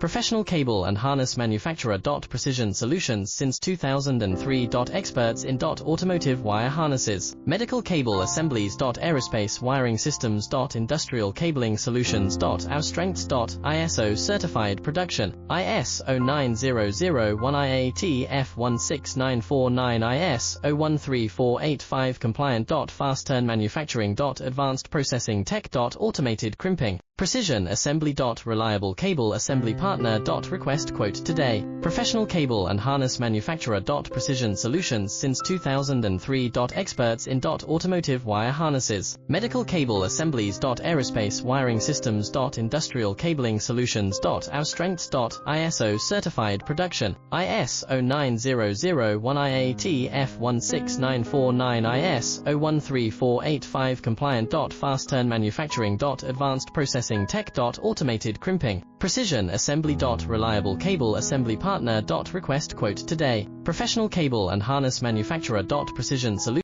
Professional cable and harness manufacturer. Precision solutions since 2003. Experts in automotive wire harnesses, medical cable assemblies. Aerospace wiring systems. Industrial cabling solutions. Our strengths. ISO certified production, IS 09001 IATF 16949 IS 013485 compliant. Fast turn manufacturing. Advanced processing tech. Automated crimping, precision assembly. Reliable cable assembly partner. Request quote today. Professional cable and harness manufacturer. Precision solutions since 2003. Experts in automotive wire harnesses, medical cable assemblies. Aerospace wiring systems. Industrial cabling solutions. Our strengths. ISO certified production, IS 09001 IATF 16949 IS 013485 compliant. Fast turn manufacturing. Advanced processing tech. Automated crimping, precision assembly. Reliable cable assembly partner. Request quote today. Professional cable and harness manufacturer. Precision solutions